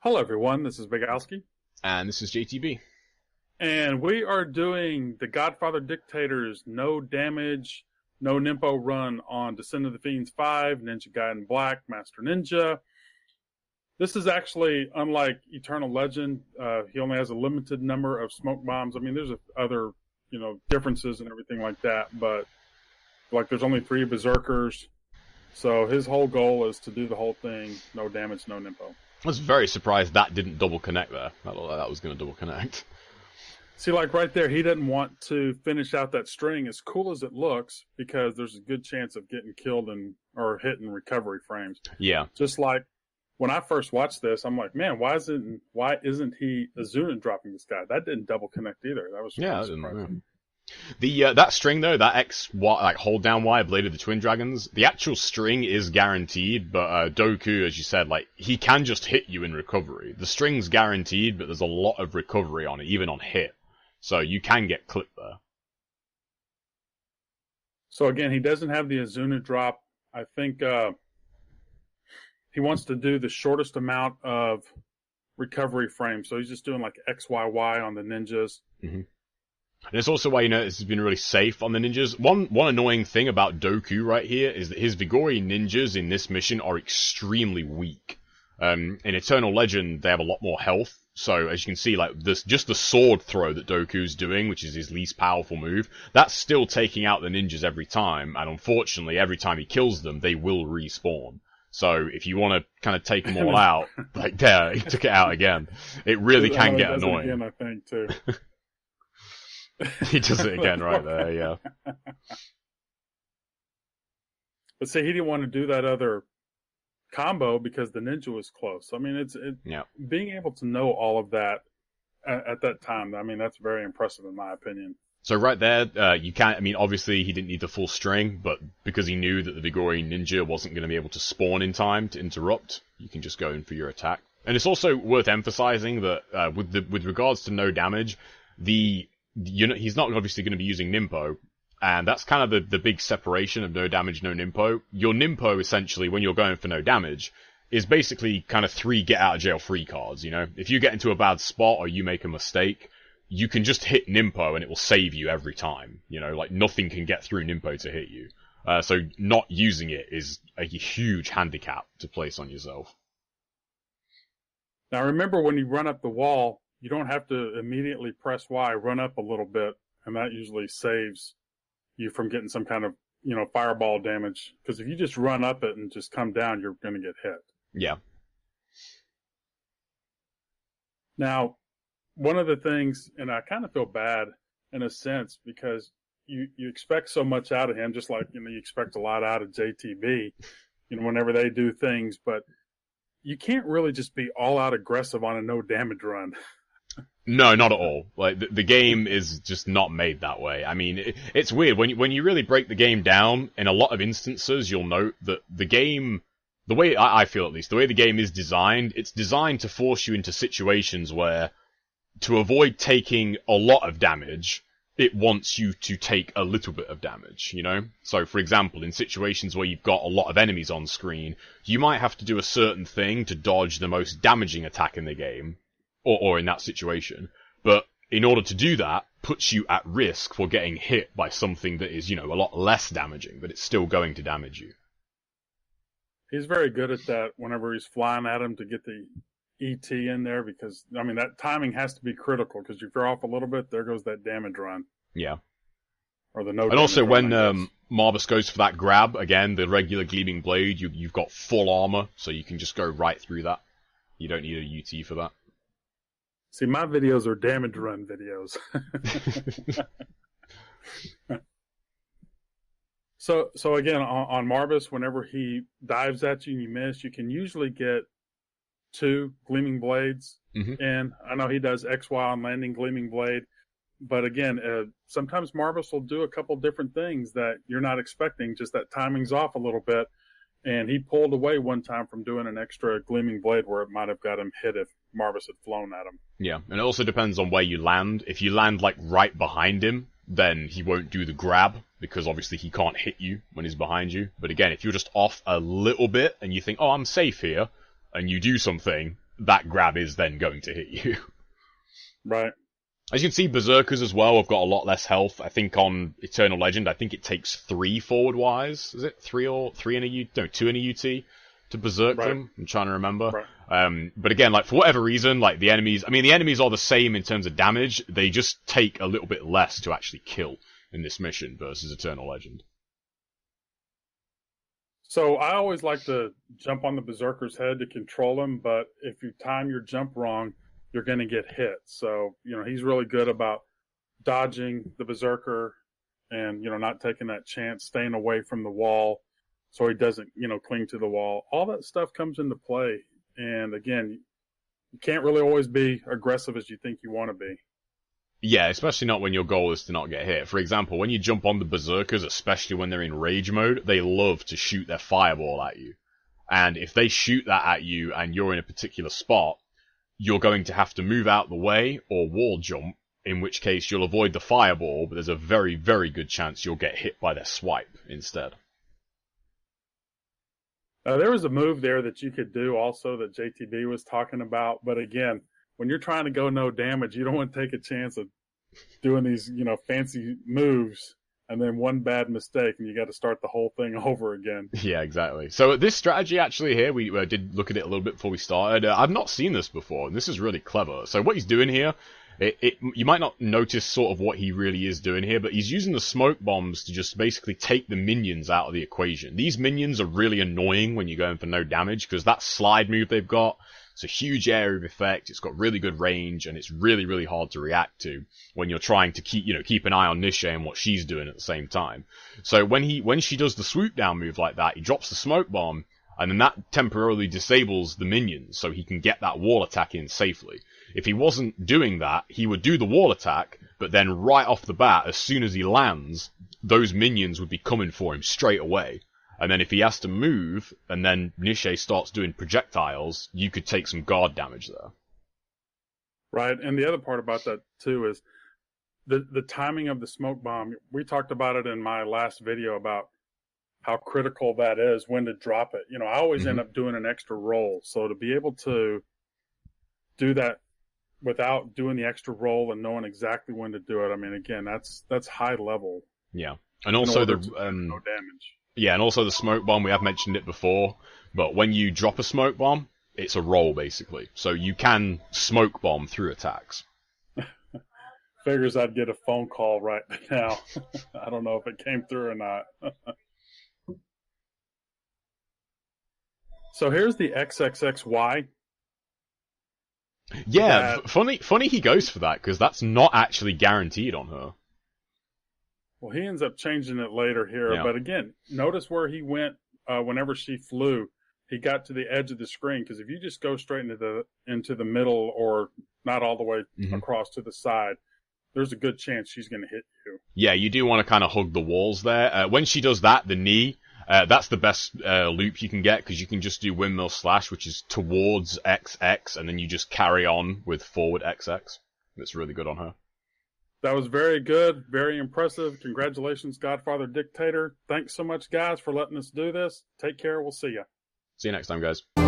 Hello, everyone. This is Bigalski, And this is JTB. and we are doing the Godfather Dictator's No Damage, No Ninpo run on Descent of the Fiends 5, Ninja Gaiden Black, Master Ninja. This is actually, unlike Eternal Legend, he only has a limited number of smoke bombs. I mean, there's other, differences and everything like that, but like there's only 3 Berserkers. So his whole goal is to do the whole thing, no damage, no Ninpo. I was very surprised that didn't double connect there. That looked like that was going to double connect. See, like right there, he didn't want to finish out that string as cool as it looks because there's a good chance of getting killed or hitting recovery frames. Yeah. Just like when I first watched this, I'm like, man, why isn't he Azuna dropping this guy? That didn't double connect either. That was Yeah, I surprising. didn't know. That string though, that like hold down Y Blade of the Twin Dragons, the actual string is guaranteed, but Doku, as you said, like he can just hit you in recovery. The string's guaranteed, but there's a lot of recovery on it, even on hit. So you can get clipped there. So again, he doesn't have the Azuna drop. I think he wants to do the shortest amount of recovery frames. So he's just doing like XYY on the ninjas. Mm-hmm. And it's also why, this has been really safe on the ninjas. One annoying thing about Doku right here is that his Vigori ninjas in this mission are extremely weak. In Eternal Legend, they have a lot more health. So, as you can see, like just the sword throw that Doku's doing, which is his least powerful move, that's still taking out the ninjas every time. And unfortunately, every time he kills them, they will respawn. So, if you want to kind of take them all out, like there, he took it out again. It really can get annoying. Again, I think, too. He does it again right there, yeah. But see, he didn't want to do that other combo because the ninja was close. I mean, being able to know all of that at that time, I mean, that's very impressive in my opinion. So right there, you can't, I mean, obviously he didn't need the full string, but because he knew that the Vigori ninja wasn't going to be able to spawn in time to interrupt, you can just go in for your attack. And it's also worth emphasizing that with regards to no damage, he's not obviously going to be using Ninpo, and that's kind of the big separation of no damage, no Ninpo. Your Ninpo, essentially, when you're going for no damage, is basically kind of 3 get-out-of-jail-free cards, If you get into a bad spot or you make a mistake, you can just hit Ninpo and it will save you every time, Like, nothing can get through Ninpo to hit you. So not using it is a huge handicap to place on yourself. Now remember, when you run up the wall, you don't have to immediately press Y, run up a little bit, and that usually saves you from getting some kind of, fireball damage. Because if you just run up it and just come down, you're going to get hit. Yeah. Now, one of the things, and I kind of feel bad in a sense, because you expect so much out of him, just like, you expect a lot out of JTB, whenever they do things, but you can't really just be all out aggressive on a no damage run. No, not at all. Like the game is just not made that way. I mean, it's weird when you really break the game down. In a lot of instances, you'll note that the game, the way I feel at least, the way the game is designed, it's designed to force you into situations where, to avoid taking a lot of damage, it wants you to take a little bit of damage. So, for example, in situations where you've got a lot of enemies on screen, you might have to do a certain thing to dodge the most damaging attack in the game. Or in that situation. But in order to do that, puts you at risk for getting hit by something that is, a lot less damaging, but it's still going to damage you. He's very good at that whenever he's flying at him to get the ET in there, because, I mean, that timing has to be critical, because if you're off a little bit, there goes that damage run. Yeah. Or the no. And also when Marbus goes for that grab, again, the regular Gleaming Blade, you've got full armor, so you can just go right through that. You don't need a UT for that. See, my videos are damage run videos. So again, on Marbus, whenever he dives at you and you miss, you can usually get 2 Gleaming Blades. Mm-hmm. And I know he does XY on landing Gleaming Blade. But again, sometimes Marbus will do a couple different things that you're not expecting, just that timing's off a little bit. And he pulled away one time from doing an extra Gleaming Blade where it might have got him hit if Marbus had flown at him. Yeah, and it also depends on where you land. If you land, like, right behind him, then he won't do the grab, because obviously he can't hit you when he's behind you. But again, if you're just off a little bit, and you think, oh, I'm safe here, and you do something, that grab is then going to hit you. Right. As you can see, Berserkers as well have got a lot less health. I think on Eternal Legend, I think it takes 3 forward-wise. Is it? 2 in a UT to berserk them. I'm trying to remember. Right. But again, like, for whatever reason, like, the enemies are the same in terms of damage. They just take a little bit less to actually kill in this mission versus Eternal Legend. So I always like to jump on the Berserker's head to control him, but if you time your jump wrong, you're going to get hit. So, he's really good about dodging the Berserker and, not taking that chance, staying away from the wall so he doesn't, cling to the wall. All that stuff comes into play. And again, you can't really always be aggressive as you think you want to be. Yeah, especially not when your goal is to not get hit. For example, when you jump on the Berserkers, especially when they're in rage mode, they love to shoot their fireball at you. And if they shoot that at you and you're in a particular spot, you're going to have to move out the way or wall jump, in which case you'll avoid the fireball, but there's a very, very good chance you'll get hit by their swipe instead. There was a move there that you could do also that JTB was talking about, but again, when you're trying to go no damage, you don't want to take a chance of doing these, fancy moves and then one bad mistake and you got to start the whole thing over again. Yeah, exactly. So this strategy actually here, we did look at it a little bit before we started. I've not seen this before, and this is really clever. So what he's doing here, you might not notice sort of what he really is doing here, but he's using the smoke bombs to just basically take the minions out of the equation. These minions are really annoying when you're going for no damage, because that slide move they've got, it's a huge area of effect, it's got really good range, and it's really, really hard to react to when you're trying to keep an eye on Nisha and what she's doing at the same time. So when she does the swoop down move like that, he drops the smoke bomb, and then that temporarily disables the minions, so he can get that wall attack in safely. If he wasn't doing that, he would do the wall attack, but then right off the bat, as soon as he lands, those minions would be coming for him straight away. And then if he has to move, and then Nisha starts doing projectiles, you could take some guard damage there. Right, and the other part about that, too, is the timing of the smoke bomb. We talked about it in my last video about how critical that is, when to drop it. I always end up doing an extra roll, so to be able to do that without doing the extra roll and knowing exactly when to do it, I mean, again, that's high level. Yeah, and also no damage. Yeah, and also the smoke bomb, we have mentioned it before, but when you drop a smoke bomb, it's a roll, basically. So you can smoke bomb through attacks. Figures I'd get a phone call right now. I don't know if it came through or not. So here's the XXXY. Yeah, funny he goes for that, because that's not actually guaranteed on her. Well, he ends up changing it later here. Yeah. But again, notice where he went whenever she flew. He got to the edge of the screen, because if you just go straight into the middle or not all the way across to the side, there's a good chance she's going to hit you. Yeah, you do want to kind of hug the walls there. When she does that, the knee, that's the best loop you can get, because you can just do windmill slash, which is towards XX, and then you just carry on with forward XX. That's really good on her. That was very good, very impressive. Congratulations, Godfather Dictator. Thanks so much, guys, for letting us do this. Take care. We'll see you. See you next time, guys.